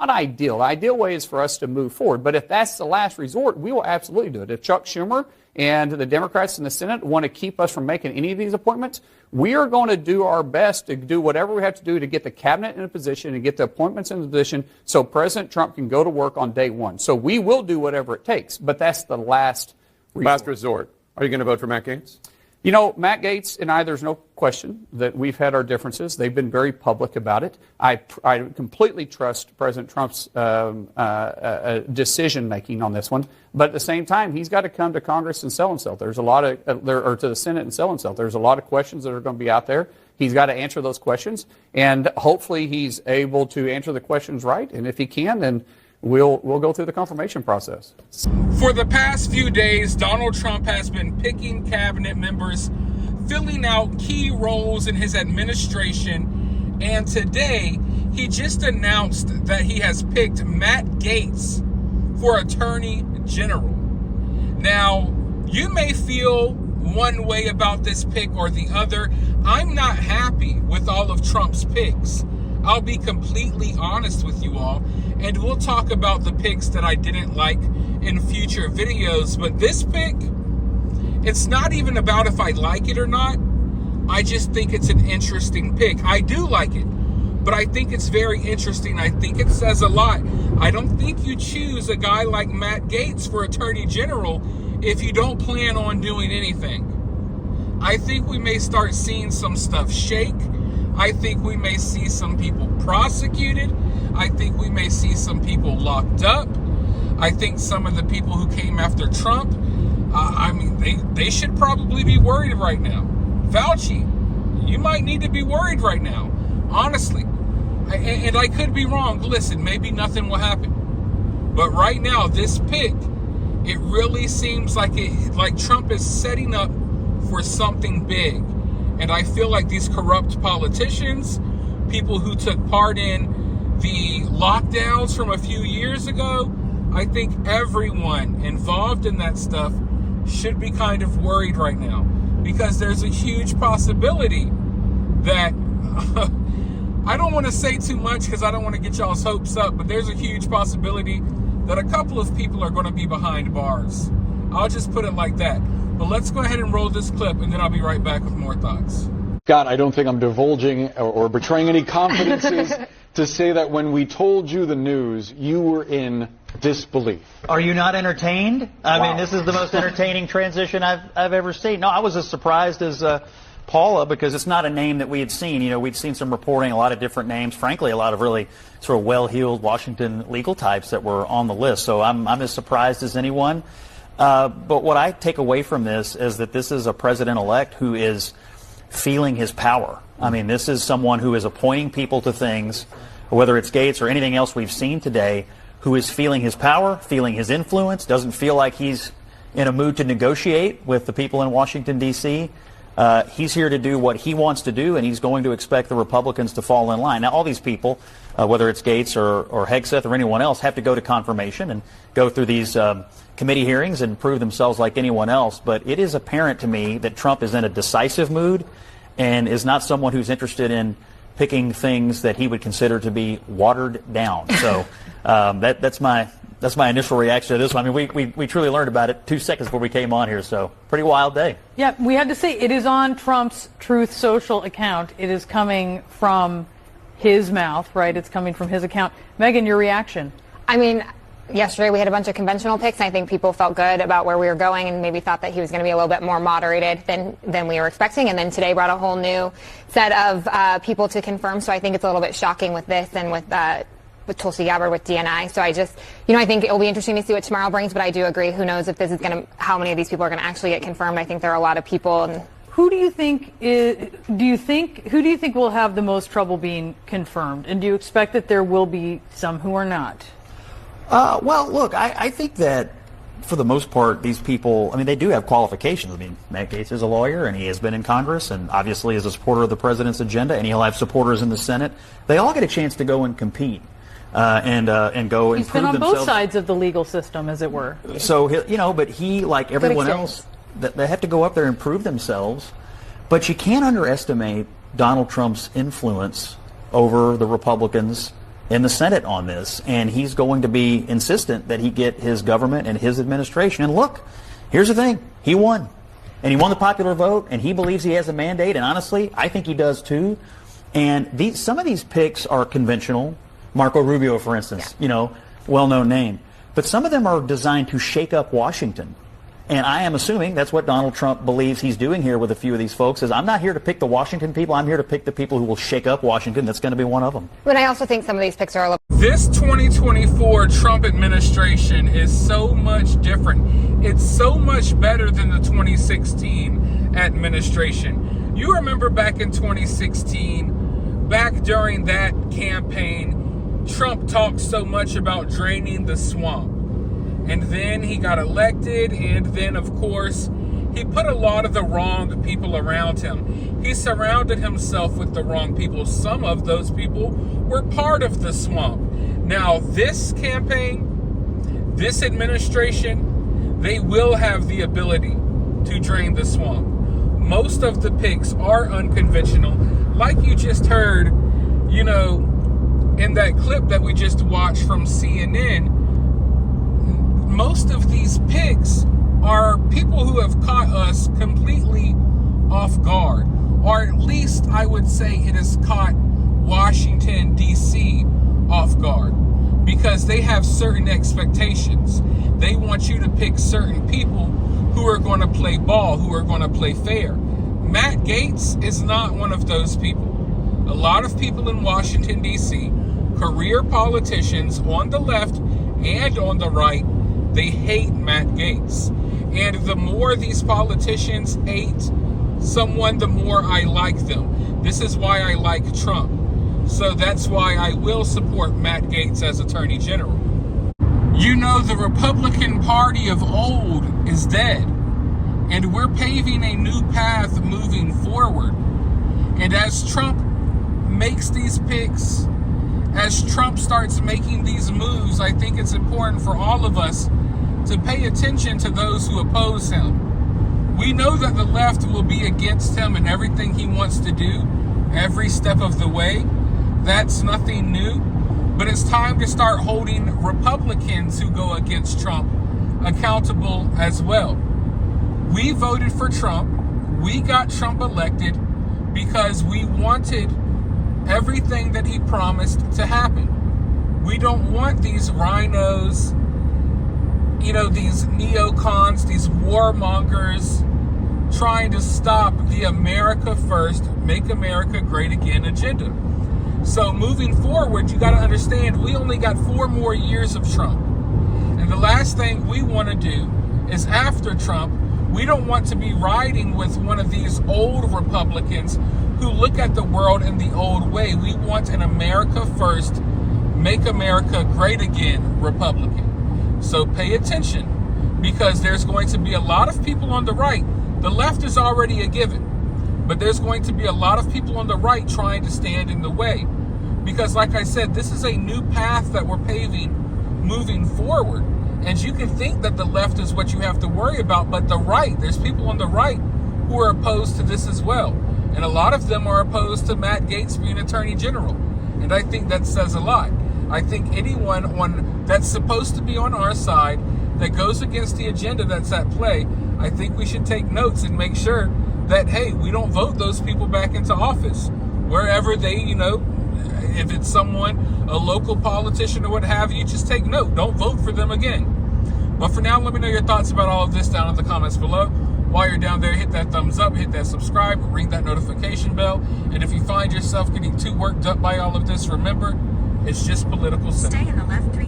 not ideal. The ideal way is for us to move forward. But if that's the last resort, we will absolutely do it. If Chuck Schumer and the Democrats in the Senate want to keep us from making any of these appointments, we are going to do our best to do whatever we have to do to get the cabinet in a position and get the appointments in a position so President Trump can go to work on day one. So we will do whatever it takes, but that's the last resort. Last resort. Are you going to vote for Matt Gaetz? You know, Matt Gaetz and I, there's no question that we've had our differences. They've been very public about it. I completely trust President Trump's decision-making on this one. But at the same time, he's got to come to Congress and sell himself. There's a lot of, or to the Senate and sell himself. There's a lot of questions that are going to be out there. He's got to answer those questions. And hopefully he's able to answer the questions right. And if he can, then we'll go through the confirmation process. For the past few days, Donald Trump has been picking cabinet members, filling out key roles in his administration, and today he just announced that he has picked Matt Gaetz for Attorney General. Now, you may feel one way about this pick or the other. I'm not happy with all of Trump's picks. I'll be completely honest with you all, and we'll talk about the picks that I didn't like in future videos. But this pick, it's not even about if I like it or not. I just think it's an interesting pick. I do like it, but I think it's very interesting. I think it says a lot. I don't think you choose a guy like Matt Gaetz for Attorney General if you don't plan on doing anything. I think we may start seeing some stuff shake. I think we may see some people prosecuted. I think we may see some people locked up. I think some of the people who came after Trump, they should probably be worried right now. Fauci, you might need to be worried right now, honestly. And I could be wrong. Listen, maybe nothing will happen. But right now, this pick, it really seems like Trump is setting up for something big. And I feel like these corrupt politicians, people who took part in the lockdowns from a few years ago, I think everyone involved in that stuff should be kind of worried right now, because there's a huge possibility that, I don't want to say too much because I don't want to get y'all's hopes up, but there's a huge possibility that a couple of people are going to be behind bars. I'll just put it like that. But let's go ahead and roll this clip, and then I'll be right back with more thoughts. Scott, I don't think I'm divulging or betraying any confidences to say that when we told you the news, you were in disbelief. Are you not entertained? I mean, this is the most entertaining transition I've ever seen. No, I was as surprised as Paula, because it's not a name that we had seen. You know, we'd seen some reporting, a lot of different names, frankly, a lot of really sort of well-heeled Washington legal types that were on the list. So I'm as surprised as anyone. But what I take away from this is that this is a president-elect who is feeling his power. I mean, this is someone who is appointing people to things, whether it's Gaetz or anything else we've seen today, who is feeling his power, feeling his influence, doesn't feel like he's in a mood to negotiate with the people in Washington, D.C. He's here to do what he wants to do, and he's going to expect the Republicans to fall in line. Now, all these people, whether it's Gaetz or Hegseth or anyone else, have to go to confirmation and go through these committee hearings and prove themselves like anyone else. But it is apparent to me that Trump is in a decisive mood and is not someone who's interested in picking things that he would consider to be watered down. So that's my initial reaction to this one. I mean, we truly learned about it 2 seconds before we came on here, so pretty wild day. Yeah, we had to say it is on Trump's Truth Social account. It is coming from his mouth, right? It's coming from his account. Megan, your reaction? I mean, yesterday we had a bunch of conventional picks, and I think people felt good about where we were going and maybe thought that he was going to be a little bit more moderated than we were expecting. And then today brought a whole new set of people to confirm. So I think it's a little bit shocking with this and with Tulsi Gabbard with DNI. So I just, I think it'll be interesting to see what tomorrow brings. But I do agree. Who knows if this is going to, how many of these people are going to actually get confirmed? I think there are a lot of people. And who do you think will have the most trouble being confirmed? And do you expect that there will be some who are not? Well, look, I think that for the most part, these people, I mean, they do have qualifications. I mean, Matt Gaetz is a lawyer, and he has been in Congress, and obviously is a supporter of the president's agenda, and he'll have supporters in the Senate. They all get a chance to go and compete and go and prove themselves. He's been on both sides of the legal system, as it were. So, but he, like everyone else, they have to go up there and prove themselves. But you can't underestimate Donald Trump's influence over the Republicans in the Senate on this, and he's going to be insistent that he get his government and his administration. And look, here's the thing. He won. And he won the popular vote, and he believes he has a mandate, and honestly, I think he does too. And some of these picks are conventional. Marco Rubio, for instance, well-known name. But some of them are designed to shake up Washington. And I am assuming that's what Donald Trump believes he's doing here with a few of these folks, is I'm not here to pick the Washington people, I'm here to pick the people who will shake up Washington. That's going to be one of them. But I also think some of these picks are a little... This 2024 Trump administration is so much different. It's so much better than the 2016 administration. You remember back in 2016, back during that campaign, Trump talked so much about draining the swamp. And then he got elected, and then, of course, he put a lot of the wrong people around him. He surrounded himself with the wrong people. Some of those people were part of the swamp. Now, this campaign, this administration, they will have the ability to drain the swamp. Most of the picks are unconventional. Like you just heard, in that clip that we just watched from CNN, most of these picks are people who have caught us completely off guard. Or at least I would say it has caught Washington, D.C. off guard. Because they have certain expectations. They want you to pick certain people who are going to play ball, who are going to play fair. Matt Gaetz is not one of those people. A lot of people in Washington, D.C., career politicians on the left and on the right, they hate Matt Gaetz. And the more these politicians hate someone, the more I like them. This is why I like Trump. So that's why I will support Matt Gaetz as Attorney General. The Republican Party of old is dead. And we're paving a new path moving forward. And as Trump makes these picks, as Trump starts making these moves, I think it's important for all of us to pay attention to those who oppose him. We know that the left will be against him and everything he wants to do every step of the way. That's nothing new. But it's time to start holding Republicans who go against Trump accountable as well. We voted for Trump. We got Trump elected because we wanted everything that he promised to happen. We don't want these rhinos, these neocons, these warmongers trying to stop the America First, Make America Great Again agenda. So moving forward, you got to understand we only got 4 more years of Trump. And the last thing we want to do is after Trump, we don't want to be riding with one of these old Republicans who look at the world in the old way. We want an America First, Make America Great Again Republican. So pay attention, because there's going to be a lot of people on the right. The left is already a given, but there's going to be a lot of people on the right trying to stand in the way. Because like I said, this is a new path that we're paving moving forward. And you can think that the left is what you have to worry about, but the right, there's people on the right who are opposed to this as well. And a lot of them are opposed to Matt Gaetz being Attorney General. And I think that says a lot. I think anyone that's supposed to be on our side that goes against the agenda that's at play, I think we should take notes and make sure that, hey, we don't vote those people back into office. Wherever they, if it's someone, a local politician or what have you, just take note. Don't vote for them again. But for now, let me know your thoughts about all of this down in the comments below. While you're down there, hit that thumbs up, hit that subscribe, ring that notification bell. And if you find yourself getting too worked up by all of this, remember, it's just political. Stay in the left 3.